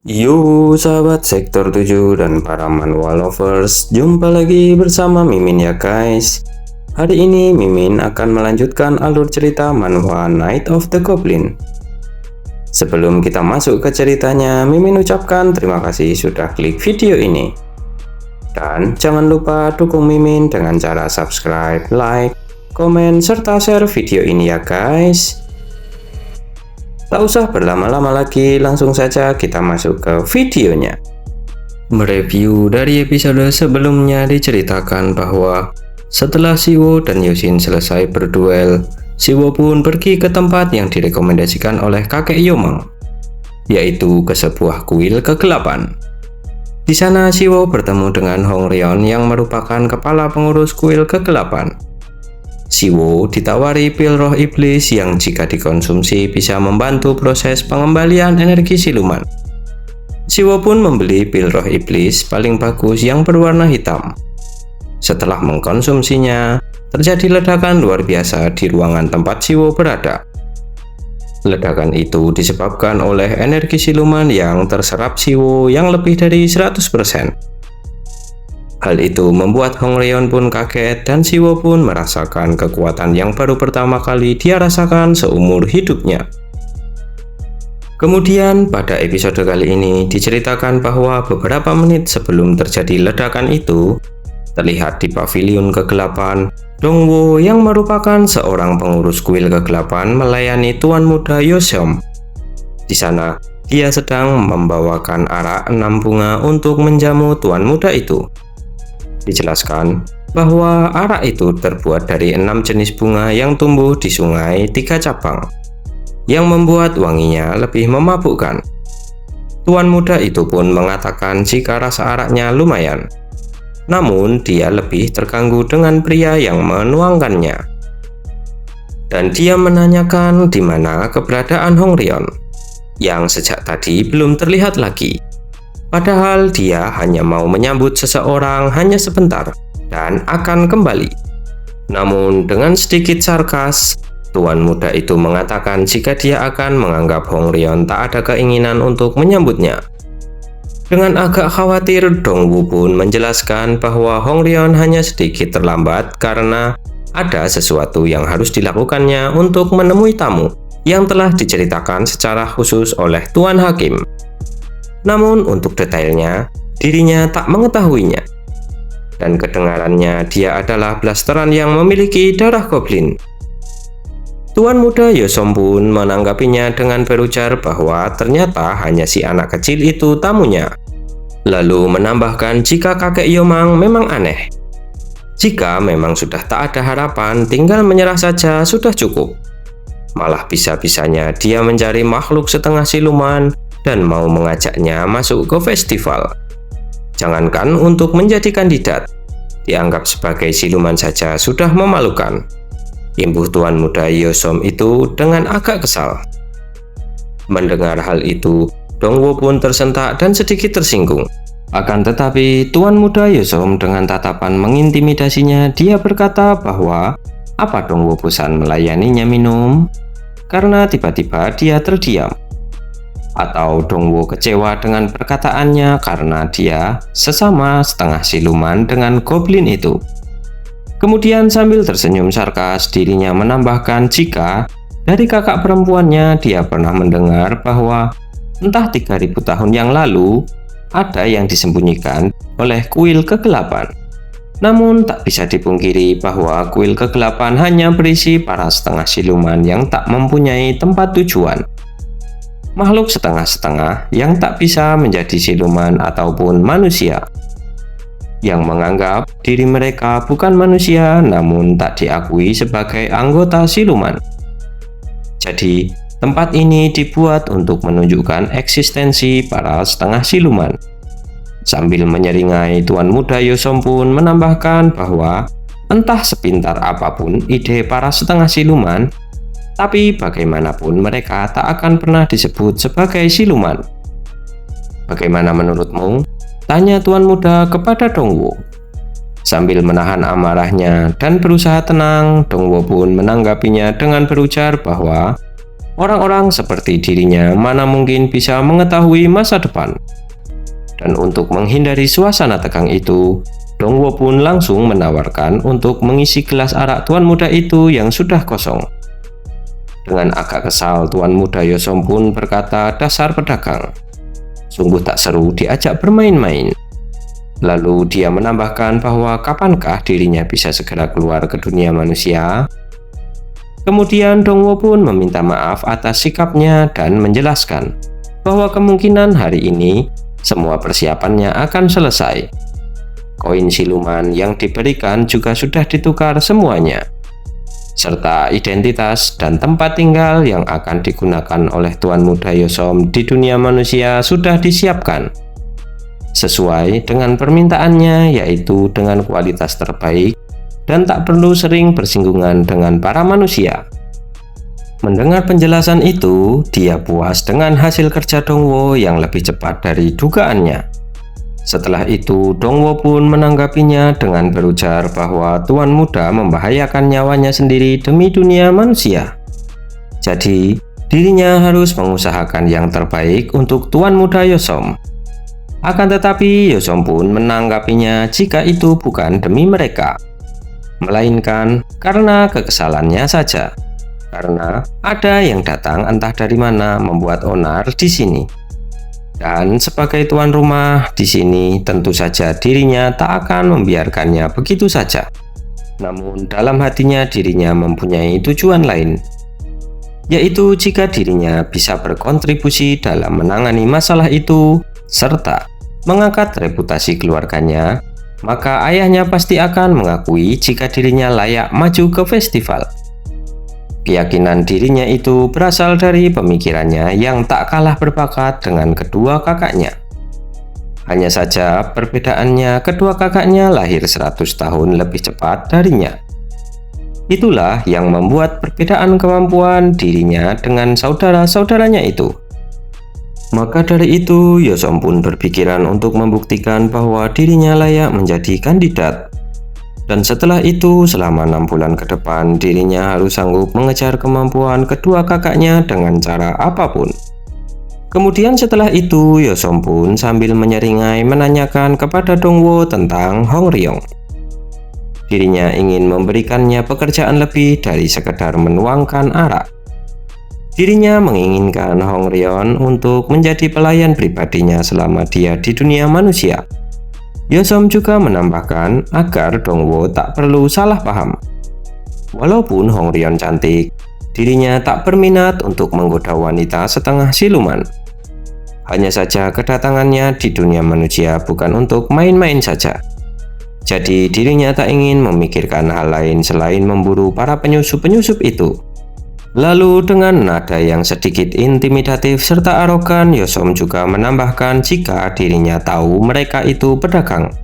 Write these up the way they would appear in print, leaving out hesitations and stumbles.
Yo sahabat sektor 7 dan para manhwa lovers, jumpa lagi bersama Mimin ya guys. Hari ini Mimin akan melanjutkan alur cerita manhwa Night of the Goblin. Sebelum kita masuk ke ceritanya, Mimin ucapkan terima kasih sudah klik video ini. Dan jangan lupa dukung Mimin dengan cara subscribe, like, komen, serta share video ini ya guys. Tak usah berlama-lama lagi, langsung saja kita masuk ke videonya. Mereview dari episode sebelumnya diceritakan bahwa setelah Siwo dan Yosin selesai berduel, Siwo pun pergi ke tempat yang direkomendasikan oleh kakek Yomang, yaitu ke sebuah kuil kegelapan. Di sana Siwo bertemu dengan Hongryeon yang merupakan kepala pengurus kuil kegelapan. Siwo ditawari pil roh iblis yang jika dikonsumsi bisa membantu proses pengembalian energi siluman. Siwo pun membeli pil roh iblis paling bagus yang berwarna hitam. Setelah mengkonsumsinya, terjadi ledakan luar biasa di ruangan tempat Siwo berada. Ledakan itu disebabkan oleh energi siluman yang terserap Siwo yang lebih dari 100%. Hal itu membuat Hongryeon pun kaget dan Siwo pun merasakan kekuatan yang baru pertama kali dia rasakan seumur hidupnya. Kemudian pada episode kali ini diceritakan bahwa beberapa menit sebelum terjadi ledakan itu, terlihat di pavilion kegelapan, Dongwo yang merupakan seorang pengurus kuil kegelapan melayani Tuan Muda Yoseom. Di sana, dia sedang membawakan arak 6 bunga untuk menjamu Tuan Muda itu. Dijelaskan bahwa arak itu terbuat dari 6 jenis bunga yang tumbuh di sungai 3 cabang, yang membuat wanginya lebih memabukkan. Tuan muda itu pun mengatakan jika rasa araknya lumayan, namun dia lebih terganggu dengan pria yang menuangkannya. Dan dia menanyakan di mana keberadaan Hongryeon, yang sejak tadi belum terlihat lagi. Padahal dia hanya mau menyambut seseorang hanya sebentar dan akan kembali. Namun dengan sedikit sarkas, Tuan muda itu mengatakan jika dia akan menganggap Hongryeon tak ada keinginan untuk menyambutnya. Dengan agak khawatir, Dongwu pun menjelaskan bahwa Hongryeon hanya sedikit terlambat karena ada sesuatu yang harus dilakukannya untuk menemui tamu yang telah diceritakan secara khusus oleh Tuan Hakim. Namun untuk detailnya, dirinya tak mengetahuinya. Dan kedengarannya dia adalah blasteran yang memiliki darah goblin. Tuan muda Yoseom pun menanggapinya dengan berujar bahwa ternyata hanya si anak kecil itu tamunya. Lalu menambahkan jika kakek Yomang memang aneh. Jika memang sudah tak ada harapan, tinggal menyerah saja sudah cukup. Malah bisa-bisanya dia mencari makhluk setengah siluman dan mau mengajaknya masuk ke festival. Jangankan untuk menjadi kandidat, dianggap sebagai siluman saja sudah memalukan. Imbuh Tuan muda Yoseom itu dengan agak kesal. Mendengar hal itu, Dongwo pun tersentak dan sedikit tersinggung. Akan tetapi Tuan muda Yoseom dengan tatapan mengintimidasinya, dia berkata bahwa apa Dongwo bosan melayaninya minum? Karena tiba-tiba dia terdiam. Atau Dongwo kecewa dengan perkataannya karena dia sesama setengah siluman dengan goblin itu. Kemudian sambil tersenyum sarkas, dirinya menambahkan jika dari kakak perempuannya dia pernah mendengar bahwa entah 3000 tahun yang lalu ada yang disembunyikan oleh kuil kegelapan. Namun tak bisa dipungkiri bahwa kuil kegelapan hanya berisi para setengah siluman yang tak mempunyai tempat tujuan. Makhluk setengah-setengah yang tak bisa menjadi siluman ataupun manusia, yang menganggap diri mereka bukan manusia namun tak diakui sebagai anggota siluman. Jadi, tempat ini dibuat untuk menunjukkan eksistensi para setengah siluman. Sambil menyeringai, Tuan muda Yoseom pun menambahkan bahwa entah sepintar apapun ide para setengah siluman, tapi bagaimanapun mereka tak akan pernah disebut sebagai siluman. Bagaimana menurutmu? Tanya Tuan muda kepada Dongwo. Sambil menahan amarahnya dan berusaha tenang, Dongwo pun menanggapinya dengan berujar bahwa Orang-orang seperti dirinya mana mungkin bisa mengetahui masa depan. Dan untuk menghindari suasana tegang itu, Dongwo pun langsung menawarkan untuk mengisi gelas arak tuan muda itu yang sudah kosong. Dengan agak kesal, tuan muda Yosom pun berkata, "Dasar pedagang, sungguh tak seru diajak bermain-main." Lalu dia menambahkan bahwa kapankah dirinya bisa segera keluar ke dunia manusia. Kemudian Dongwo pun meminta maaf atas sikapnya dan menjelaskan bahwa kemungkinan hari ini semua persiapannya akan selesai. Koin siluman yang diberikan juga sudah ditukar semuanya, serta identitas dan tempat tinggal yang akan digunakan oleh tuan muda Yosom di dunia manusia sudah disiapkan sesuai dengan permintaannya, yaitu dengan kualitas terbaik dan tak perlu sering bersinggungan dengan para manusia. Mendengar penjelasan itu, dia puas dengan hasil kerja Dongwo yang lebih cepat dari dugaannya. Setelah itu, Dongwo pun menanggapinya dengan berujar bahwa tuan muda membahayakan nyawanya sendiri demi dunia manusia. Jadi, dirinya harus mengusahakan yang terbaik untuk tuan muda Yosom. Akan tetapi, Yosom pun menanggapinya jika itu bukan demi mereka, melainkan karena kekesalannya saja. Karena ada yang datang entah dari mana membuat onar di sini. Dan sebagai tuan rumah di sini, tentu saja dirinya tak akan membiarkannya begitu saja. Namun dalam hatinya dirinya mempunyai tujuan lain, yaitu jika dirinya bisa berkontribusi dalam menangani masalah itu serta mengangkat reputasi keluarganya, maka ayahnya pasti akan mengakui jika dirinya layak maju ke festival. Keyakinan dirinya itu berasal dari pemikirannya yang tak kalah berbakat dengan kedua kakaknya. Hanya saja perbedaannya, kedua kakaknya lahir 100 tahun lebih cepat darinya. Itulah yang membuat perbedaan kemampuan dirinya dengan saudara-saudaranya itu. Maka dari itu, Yosom pun berpikiran untuk membuktikan bahwa dirinya layak menjadi kandidat. Dan setelah itu, selama 6 bulan ke depan, dirinya harus sanggup mengejar kemampuan kedua kakaknya dengan cara apapun. Kemudian setelah itu, Yosom pun sambil menyeringai menanyakan kepada Dongwo tentang Hongryong. Dirinya ingin memberikannya pekerjaan lebih dari sekedar menuangkan arak. Dirinya menginginkan Hongryong untuk menjadi pelayan pribadinya selama dia di dunia manusia. Yosom juga menambahkan agar Dongwo tak perlu salah paham. Walaupun Hongryong cantik, dirinya tak berminat untuk menggoda wanita setengah siluman. Hanya saja kedatangannya di dunia manusia bukan untuk main-main saja. Jadi dirinya tak ingin memikirkan hal lain selain memburu para penyusup-penyusup itu. Lalu dengan nada yang sedikit intimidatif serta arogan, Yosom juga menambahkan jika dirinya tahu mereka itu pedagang.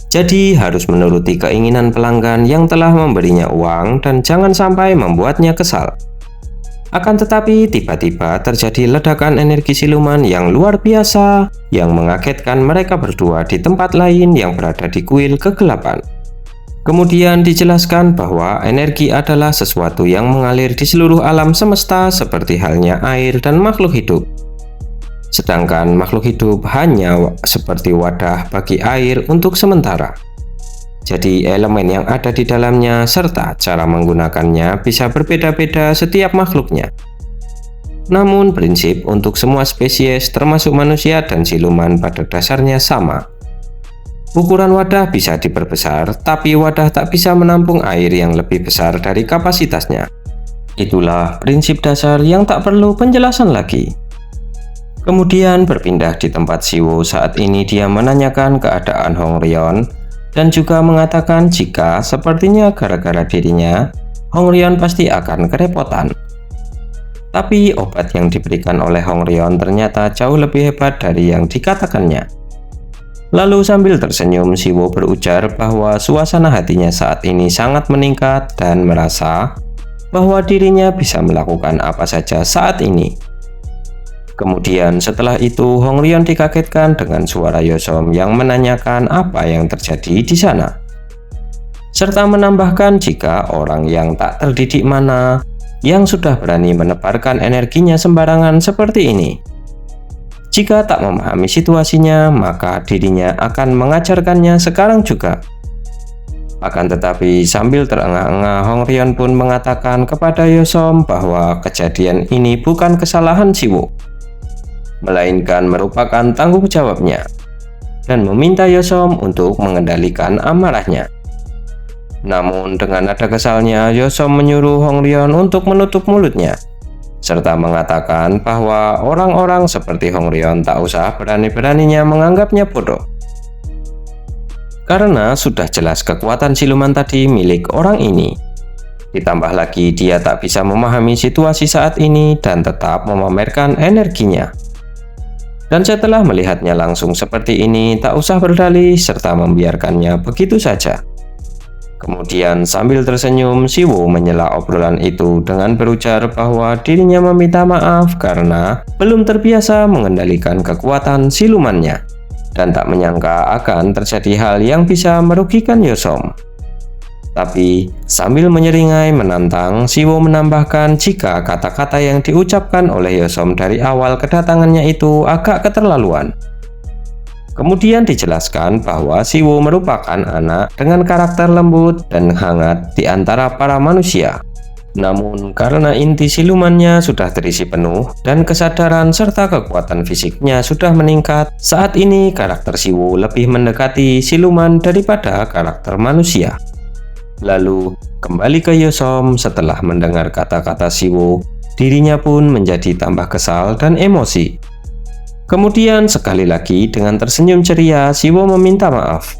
Jadi harus menuruti keinginan pelanggan yang telah memberinya uang dan jangan sampai membuatnya kesal. Akan tetapi tiba-tiba terjadi ledakan energi siluman yang luar biasa yang mengagetkan mereka berdua di tempat lain yang berada di kuil kegelapan. Kemudian dijelaskan bahwa energi adalah sesuatu yang mengalir di seluruh alam semesta seperti halnya air dan makhluk hidup. Sedangkan makhluk hidup hanya seperti wadah bagi air untuk sementara. Jadi elemen yang ada di dalamnya serta cara menggunakannya bisa berbeda-beda setiap makhluknya. Namun prinsip untuk semua spesies termasuk manusia dan siluman pada dasarnya sama. Ukuran wadah bisa diperbesar, tapi wadah tak bisa menampung air yang lebih besar dari kapasitasnya. Itulah prinsip dasar yang tak perlu penjelasan lagi. Kemudian berpindah di tempat Siwo. Saat ini dia menanyakan keadaan Hongryong dan juga mengatakan jika sepertinya gara-gara dirinya, Hongryong pasti akan kerepotan. Tapi obat yang diberikan oleh Hongryong ternyata jauh lebih hebat dari yang dikatakannya. Lalu sambil tersenyum, Siwo berujar bahwa suasana hatinya saat ini sangat meningkat dan merasa bahwa dirinya bisa melakukan apa saja saat ini. Kemudian setelah itu, Hongryong dikagetkan dengan suara Yosom yang menanyakan apa yang terjadi di sana. Serta menambahkan jika orang yang tak terdidik mana yang sudah berani menebarkan energinya sembarangan seperti ini. Jika tak memahami situasinya, maka dirinya akan mengajarkannya sekarang juga. Akan tetapi sambil terengah-engah, Hongryeon pun mengatakan kepada Yeosom bahwa kejadian ini bukan kesalahan Siwo, melainkan merupakan tanggung jawabnya, dan meminta Yeosom untuk mengendalikan amarahnya. Namun dengan nada kesalnya, Yeosom menyuruh Hongryeon untuk menutup mulutnya, serta mengatakan bahwa orang-orang seperti Hongryeon tak usah berani-beraninya menganggapnya bodoh. Karena sudah jelas kekuatan siluman tadi milik orang ini. Ditambah lagi dia tak bisa memahami situasi saat ini dan tetap memamerkan energinya. Dan setelah melihatnya langsung seperti ini, tak usah berdalih serta membiarkannya begitu saja. Kemudian sambil tersenyum, Siwo menyela obrolan itu dengan berujar bahwa dirinya meminta maaf karena belum terbiasa mengendalikan kekuatan silumannya, dan tak menyangka akan terjadi hal yang bisa merugikan Yeosom. Tapi sambil menyeringai menantang, Siwo menambahkan jika kata-kata yang diucapkan oleh Yeosom dari awal kedatangannya itu agak keterlaluan. Kemudian dijelaskan bahwa Siwo merupakan anak dengan karakter lembut dan hangat di antara para manusia. Namun karena inti silumannya sudah terisi penuh dan kesadaran serta kekuatan fisiknya sudah meningkat, saat ini karakter Siwo lebih mendekati siluman daripada karakter manusia. Lalu kembali ke Yeosom setelah mendengar kata-kata Siwo, dirinya pun menjadi tambah kesal dan emosi. Kemudian sekali lagi dengan tersenyum ceria, Siwo meminta maaf.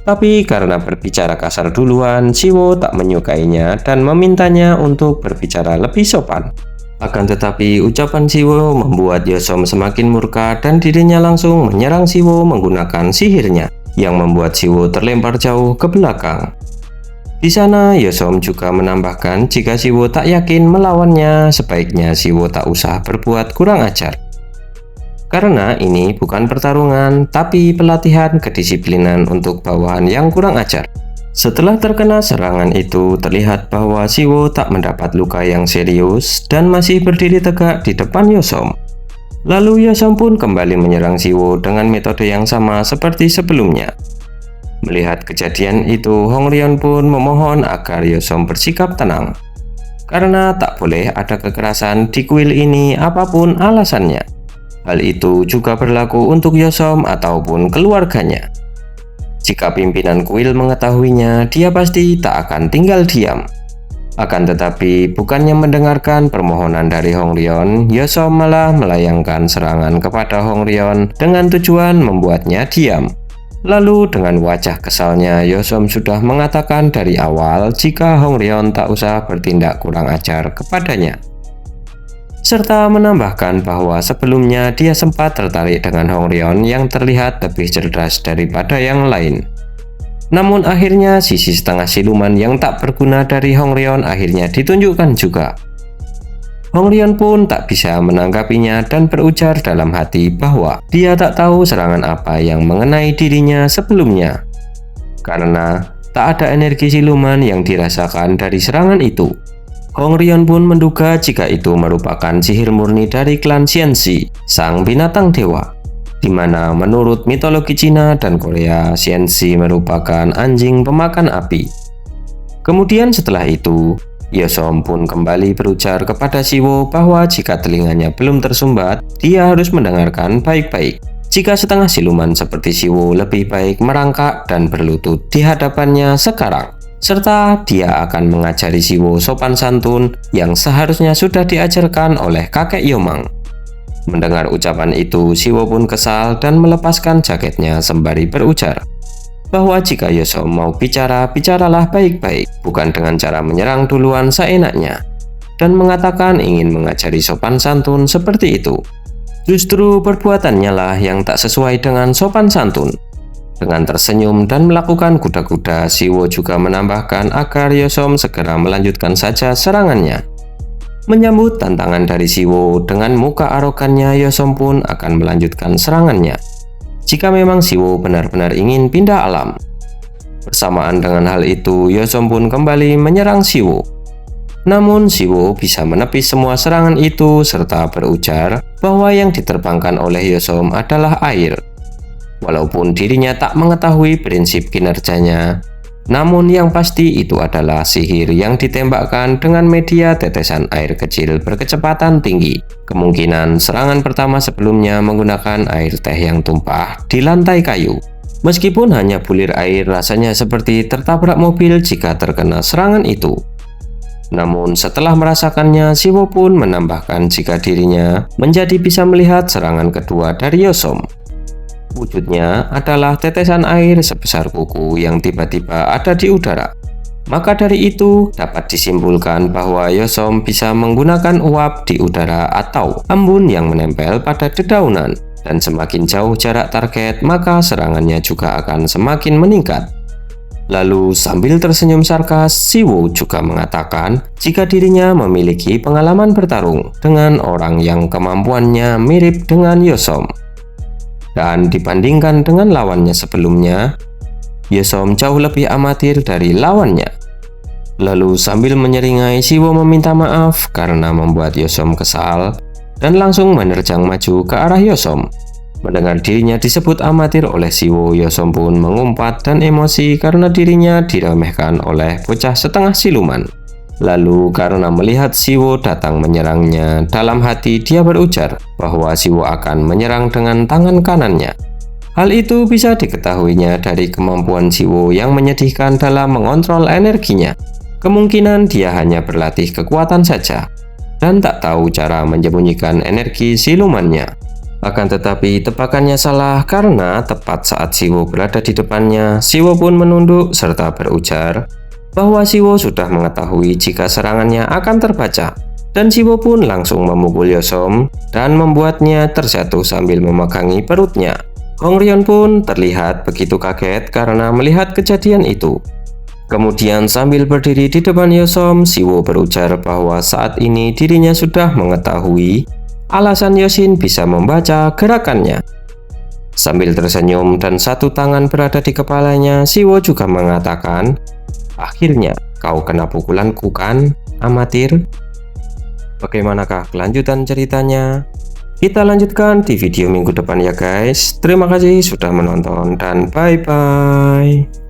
Tapi karena berbicara kasar duluan, Siwo tak menyukainya dan memintanya untuk berbicara lebih sopan. Akan tetapi ucapan Siwo membuat Yeosom semakin murka dan dirinya langsung menyerang Siwo menggunakan sihirnya, yang membuat Siwo terlempar jauh ke belakang. Di sana Yeosom juga menambahkan jika Siwo tak yakin melawannya, sebaiknya Siwo tak usah berbuat kurang ajar. Karena ini bukan pertarungan, tapi pelatihan kedisiplinan untuk bawahan yang kurang ajar. Setelah terkena serangan itu, terlihat bahwa Siwo tak mendapat luka yang serius dan masih berdiri tegak di depan Yeosom. Lalu Yeosom pun kembali menyerang Siwo dengan metode yang sama seperti sebelumnya. Melihat kejadian itu, Hongryeon pun memohon agar Yeosom bersikap tenang. Karena tak boleh ada kekerasan di kuil ini apapun alasannya. Hal itu juga berlaku untuk Yeosom ataupun keluarganya. Jika pimpinan kuil mengetahuinya, dia pasti tak akan tinggal diam. Akan tetapi, bukannya mendengarkan permohonan dari Hongryeon, Yeosom malah melayangkan serangan kepada Hongryeon dengan tujuan membuatnya diam. Lalu dengan wajah kesalnya, Yeosom sudah mengatakan dari awal jika Hongryeon tak usah bertindak kurang ajar kepadanya. Serta menambahkan bahwa sebelumnya dia sempat tertarik dengan Hongryeon yang terlihat lebih cerdas daripada yang lain. Namun akhirnya sisi setengah siluman yang tak berguna dari Hongryeon akhirnya ditunjukkan juga. Hongryeon pun tak bisa menanggapinya dan berujar dalam hati bahwa dia tak tahu serangan apa yang mengenai dirinya sebelumnya. Karena tak ada energi siluman yang dirasakan dari serangan itu. Hongryeon pun menduga jika itu merupakan sihir murni dari klan Xianxi, sang binatang dewa, di mana menurut mitologi Cina dan Korea, Xianxi merupakan anjing pemakan api. Kemudian setelah itu, Yeosom pun kembali berujar kepada Siwo bahwa jika telinganya belum tersumbat, dia harus mendengarkan baik-baik. Jika setengah siluman seperti Siwo lebih baik merangkak dan berlutut di hadapannya sekarang. Serta dia akan mengajari Siwo sopan santun yang seharusnya sudah diajarkan oleh kakek Yomang. Mendengar ucapan itu, Siwo pun kesal dan melepaskan jaketnya sembari berujar bahwa jika Yeosom mau bicara, bicaralah baik-baik, bukan dengan cara menyerang duluan seenaknya, dan mengatakan ingin mengajari sopan santun seperti itu. Justru perbuatannya lah yang tak sesuai dengan sopan santun. Dengan tersenyum dan melakukan kuda-kuda, Siwo juga menambahkan agar Yeosom segera melanjutkan saja serangannya. Menyambut tantangan dari Siwo, dengan muka arogannya Yeosom pun akan melanjutkan serangannya. Jika memang Siwo benar-benar ingin pindah alam. Bersamaan dengan hal itu, Yeosom pun kembali menyerang Siwo. Namun Siwo bisa menepis semua serangan itu serta berujar bahwa yang diterbangkan oleh Yosom adalah air. Walaupun dirinya tak mengetahui prinsip kinerjanya, namun yang pasti itu adalah sihir yang ditembakkan dengan media tetesan air kecil berkecepatan tinggi. Kemungkinan serangan pertama sebelumnya menggunakan air teh yang tumpah di lantai kayu. Meskipun hanya bulir air, rasanya seperti tertabrak mobil jika terkena serangan itu. Namun setelah merasakannya, Siwo pun menambahkan jika dirinya menjadi bisa melihat serangan kedua dari Yosom. Wujudnya adalah tetesan air sebesar kuku yang tiba-tiba ada di udara. Maka dari itu dapat disimpulkan bahwa Yosom bisa menggunakan uap di udara atau embun yang menempel pada dedaunan. Dan semakin jauh jarak target, maka serangannya juga akan semakin meningkat. Lalu sambil tersenyum sarkas, Siwo juga mengatakan jika dirinya memiliki pengalaman bertarung dengan orang yang kemampuannya mirip dengan Yosom. Dan dibandingkan dengan lawannya sebelumnya, Yosom jauh lebih amatir dari lawannya. Lalu sambil menyeringai, Siwo meminta maaf karena membuat Yosom kesal dan langsung menerjang maju ke arah Yosom. Mendengar dirinya disebut amatir oleh Siwo, Yosom pun mengumpat dan emosi karena dirinya diremehkan oleh bocah setengah siluman. Lalu karena melihat Siwo datang menyerangnya, dalam hati dia berujar bahwa Siwo akan menyerang dengan tangan kanannya. Hal itu bisa diketahuinya dari kemampuan Siwo yang menyedihkan dalam mengontrol energinya. Kemungkinan dia hanya berlatih kekuatan saja dan tak tahu cara menyembunyikan energi silumannya. Akan tetapi tebakannya salah karena tepat saat Siwo berada di depannya, Siwo pun menunduk serta berujar bahwa Siwo sudah mengetahui jika serangannya akan terbaca. Dan Siwo pun langsung memukul Yosom dan membuatnya terjatuh sambil memegangi perutnya. Hongryeon pun terlihat begitu kaget karena melihat kejadian itu. Kemudian sambil berdiri di depan Yosom, Siwo berujar bahwa saat ini dirinya sudah mengetahui alasan Yosin bisa membaca gerakannya. Sambil tersenyum dan satu tangan berada di kepalanya, Siwo juga mengatakan, "Akhirnya kau kena pukulanku kan, amatir?" Bagaimanakah kelanjutan ceritanya? Kita lanjutkan di video minggu depan ya guys. Terima kasih sudah menonton dan bye-bye.